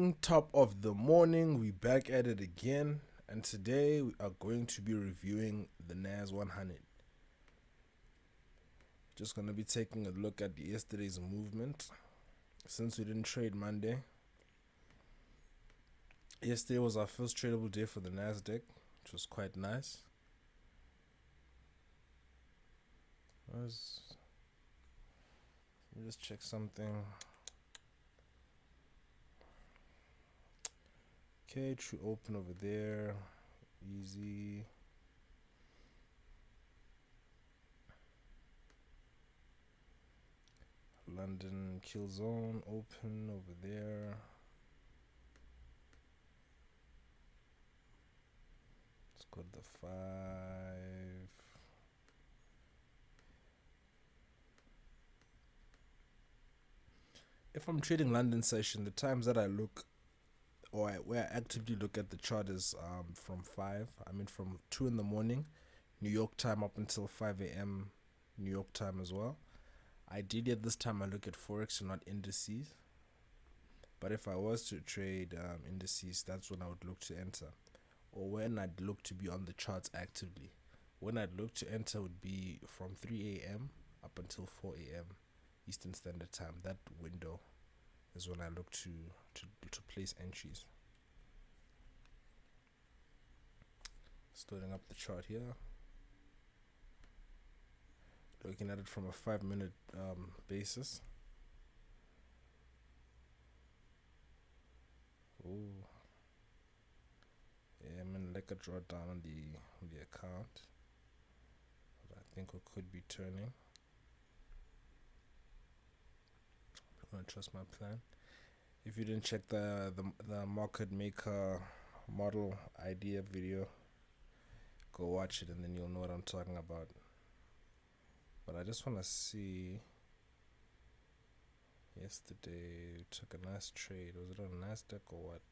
Top of the morning, we back at it again, and today we are going to be reviewing the Nas100. Just gonna be taking a look at yesterday's movement since we didn't trade Monday. Yesterday was our first tradable day for the Nasdaq, which was quite nice. Let me just check something. Okay, true open over there, easy. London kill zone open over there. Let's go to the 5. If I'm trading London session, the times that I look where I actively look at the chart is from 5. I mean from 2 in the morning, New York time, up until 5 a.m. New York time as well. Ideally at this time I look at Forex and not indices. But if I was to trade indices, that's when I would look to enter. Or when I'd look to be on the charts actively. When I'd look to enter would be from 3 a.m. up until 4 a.m. Eastern Standard Time. That window is when I look to place entries. Starting up the chart here. Looking at it from a 5-minute basis. Ooh. Yeah, I'm in like a drawdown on the account. But I think we could be turning. I'm gonna trust my plan. If you didn't check the market maker model idea video, go watch it and then you'll know what I'm talking about. But I just want to see. Yesterday we took a nice trade. Was it on Nasdaq or what?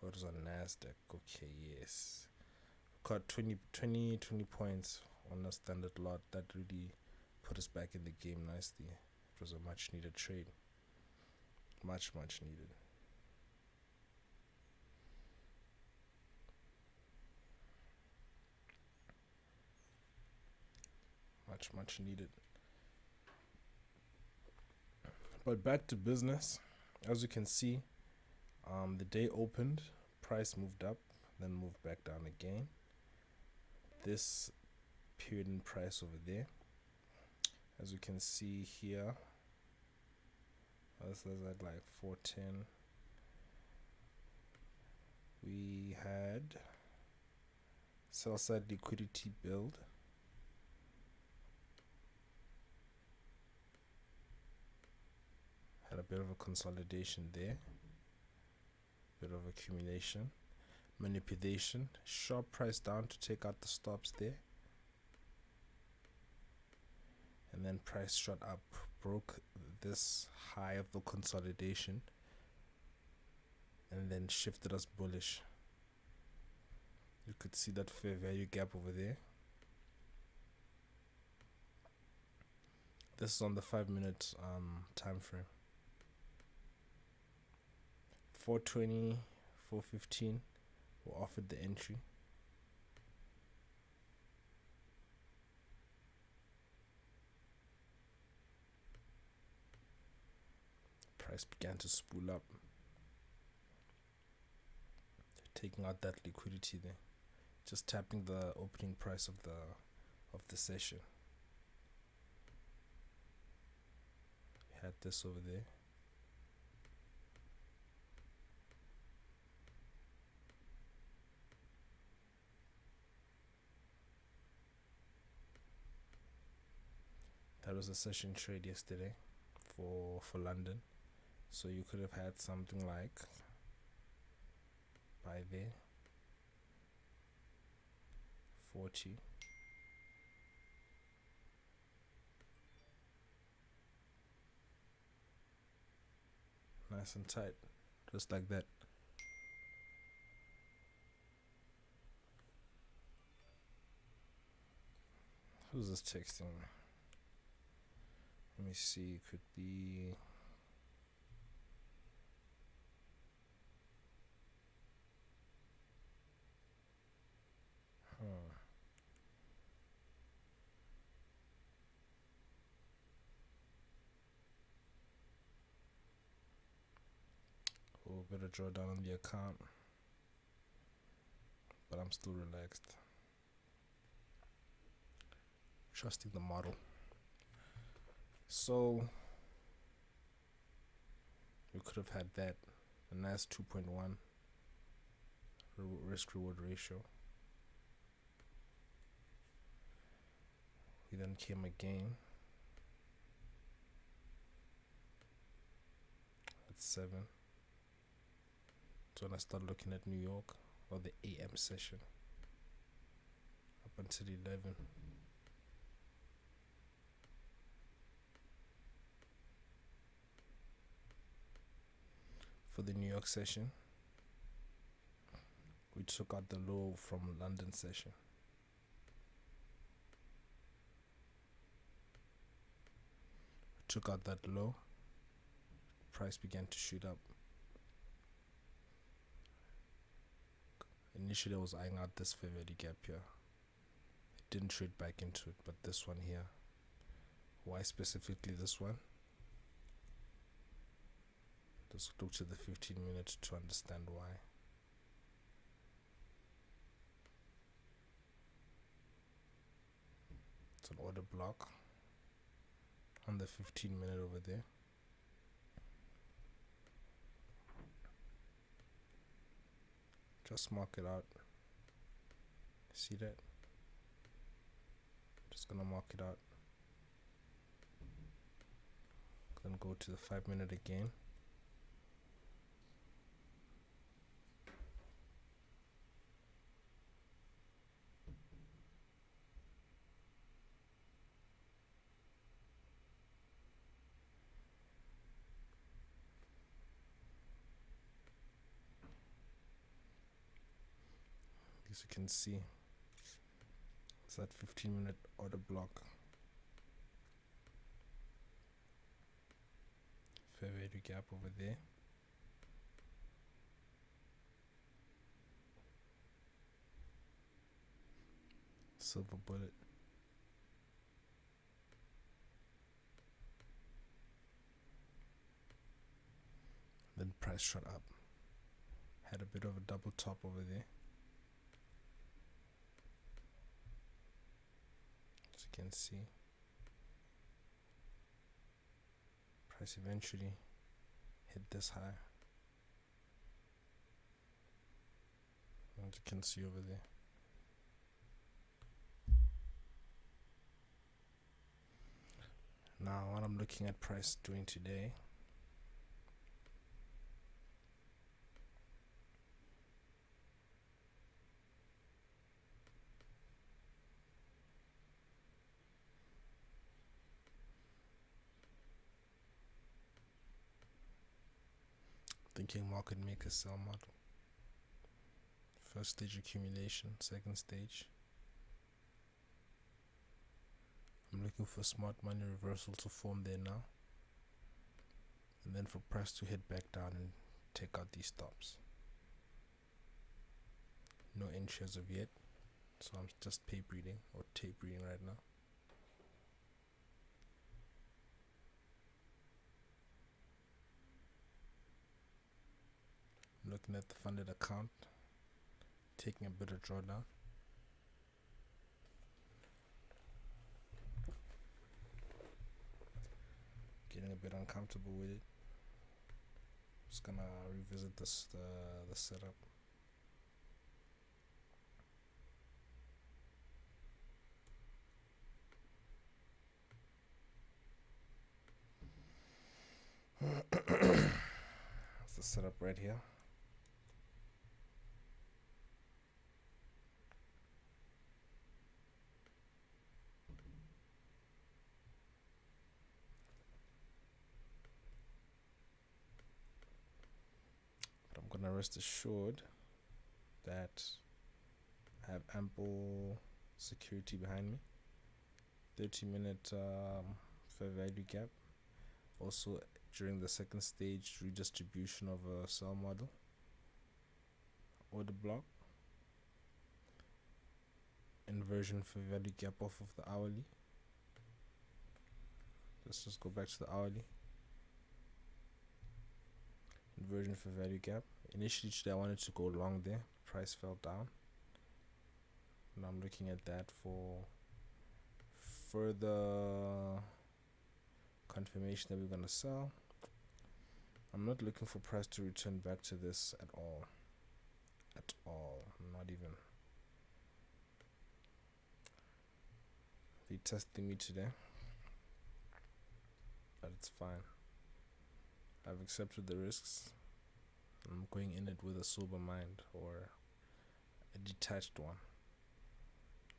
Or it was on Nasdaq. Okay, yes. Caught 20 points on a standard lot. That really put us back in the game nicely. It was a much needed trade. Much needed. Much needed. But back to business. As you can see, the day opened, price moved up, then moved back down again. This period in price over there, as you can see here, this is at like 410. We had sell side liquidity build. Had a bit of a consolidation there, bit of accumulation, manipulation, sharp price down to take out the stops there, and then price shot up, broke this high of the consolidation, and then shifted us bullish. You could see that fair value gap over there. This is on the 5-minute time frame. 420, 415 were offered the entry. Price began to spool up, taking out that liquidity there, just tapping the opening price of the session. We had this over there. That was a session trade yesterday for London. So you could have had something like by there 40. Nice and tight, just like that. Who's this texting? Let me see, could be bit of drawdown on the account, but I'm still relaxed, trusting the model. So we could have had that a nice 2.1 risk reward ratio. We then came again at 7. So when I started looking at New York, or the AM session, up until 11. For the New York session, we took out the low from London session. We took out that low, price began to shoot up. Initially I was eyeing out this fair value gap here. It didn't trade back into it, but this one here. Why specifically this one? Let's look to the 15 minutes to understand why. It's an order block on the 15 minute over there. Just mark it out. See that? Just gonna mark it out. Then go to the 5 minute again. As you can see, it's that 15 minute order block. Fair value gap over there. Silver bullet. Then price shot up. Had a bit of a double top over there. As you can see, price eventually hit this high. As you can see over there. Now what I'm looking at price doing today, thinking market maker sell model. First stage accumulation, second stage. I'm looking for smart money reversal to form there now, and then for price to head back down and take out these stops. No entry as of yet, so I'm just tape reading right now. I'm looking at the funded account, taking a bit of drawdown. Getting a bit uncomfortable with it. Just gonna revisit this the setup. It's the setup right here. But I'm gonna rest assured that I have ample security behind me. 30-minute fair value gap. Also during the second stage redistribution of a sell model. Order block. Inversion fair value gap off of the hourly. Let's just go back to the hourly. Inversion for value gap. Initially today I wanted to go long there. Price fell down. And I'm looking at that for further confirmation that we're gonna sell. I'm not looking for price to return back to this at all. At all. Not even. They testing me today. But it's fine. I've accepted the risks. I'm going in it with a sober mind or a detached one.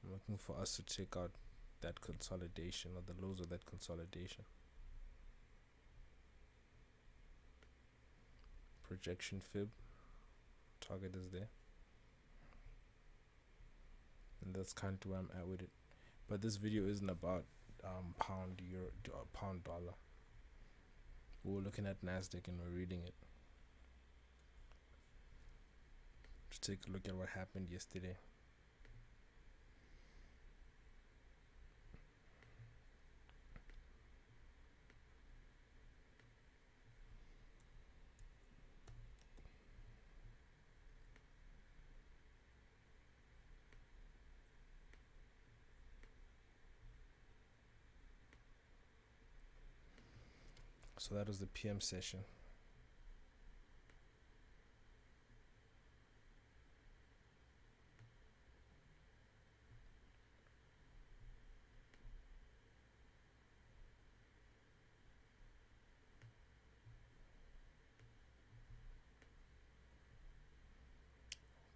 I'm looking for us to take out that consolidation or the lows of that consolidation. Projection fib. Target is there. And that's kind of where I'm at with it. But this video isn't about pound, euro, pound, dollar. We're looking at Nasdaq and we're reading it. Just take a look at what happened yesterday. So that was the PM session.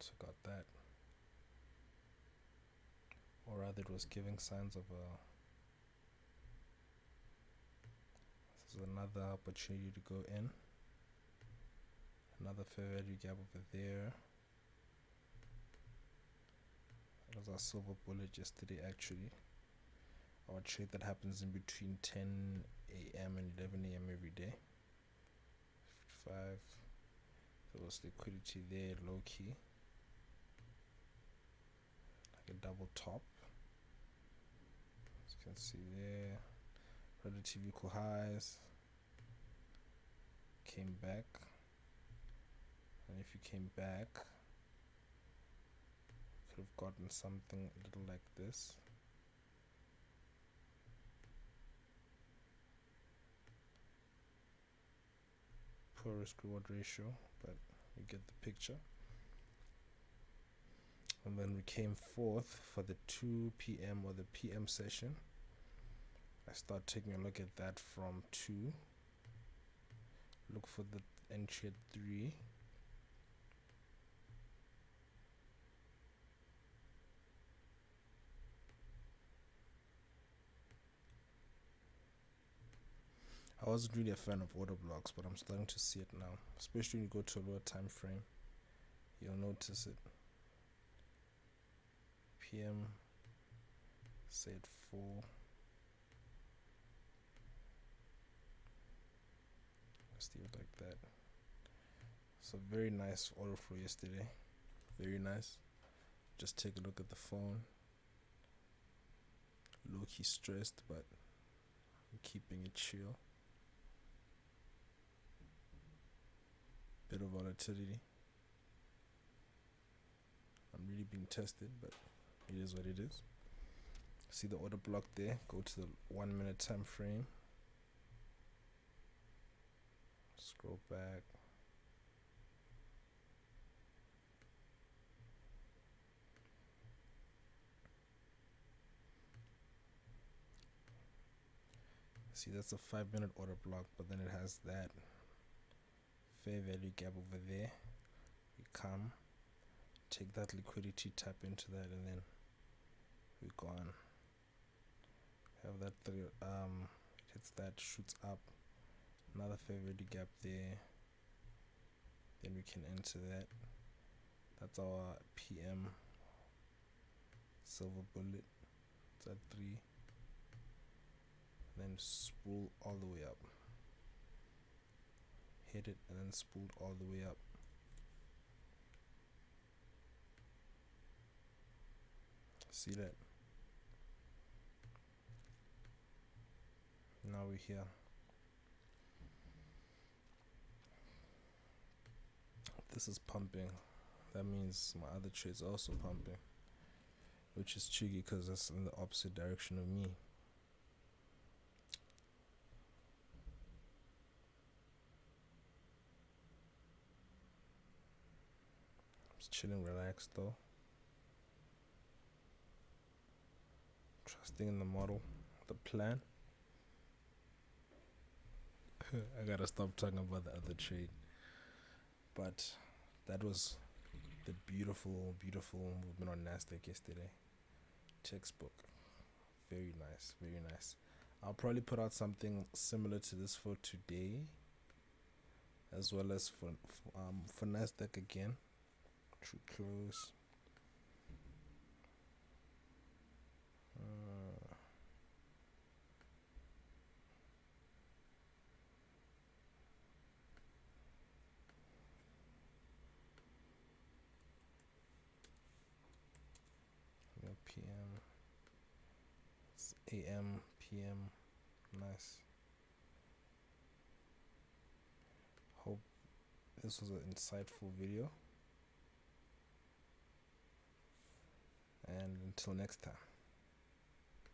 So got that. Or rather it was giving signs of a this is another opportunity to go in. Another fair value gap over there. That was our silver bullet yesterday actually. Our trade that happens in between 10 a.m. and 11 a.m. every day. 55. There was liquidity there, low key. Like a double top. As you can see there. Relative equal highs. Came back. And if you came back, you could have gotten something a little like this. Poor risk reward ratio, but you get the picture. And then we came forth for the 2 p.m. or the PM session. I start taking a look at that from 2. Look for the entry at 3. I wasn't really a fan of order blocks, but I'm starting to see it now. Especially when you go to a lower time frame, you'll notice it. PM, say at 4. Let's leave it like that. So very nice order flow yesterday. Very nice. Just take a look at the phone. Low key stressed, but I'm keeping it chill. Bit of volatility. I'm really being tested, but it is what it is. See the order block there. Go to the 1 minute time frame. Scroll back. See, that's a 5 minute order block, but then it has that fair value gap over there. We come, take that liquidity, tap into that, and then we're gone. Have that it hits that, shoots up, another fair value gap there. Then we can enter that. That's our PM silver bullet. It's at 3. Then spool all the way up. Hit it and then spooled all the way up. See that? Now we're here. this is pumping, that means my other trade's also pumping, which is cheeky because that's in the opposite direction of me. Just chilling, relaxed though. Trusting in the model, the plan. I gotta stop talking about the other trade. But that was the beautiful, beautiful movement on Nasdaq yesterday. Textbook. Very nice, very nice. I'll probably put out something similar to this for today, as well as for Nasdaq again. True close. PM. It's AM, PM. Nice. Hope this was an insightful video. And until next time.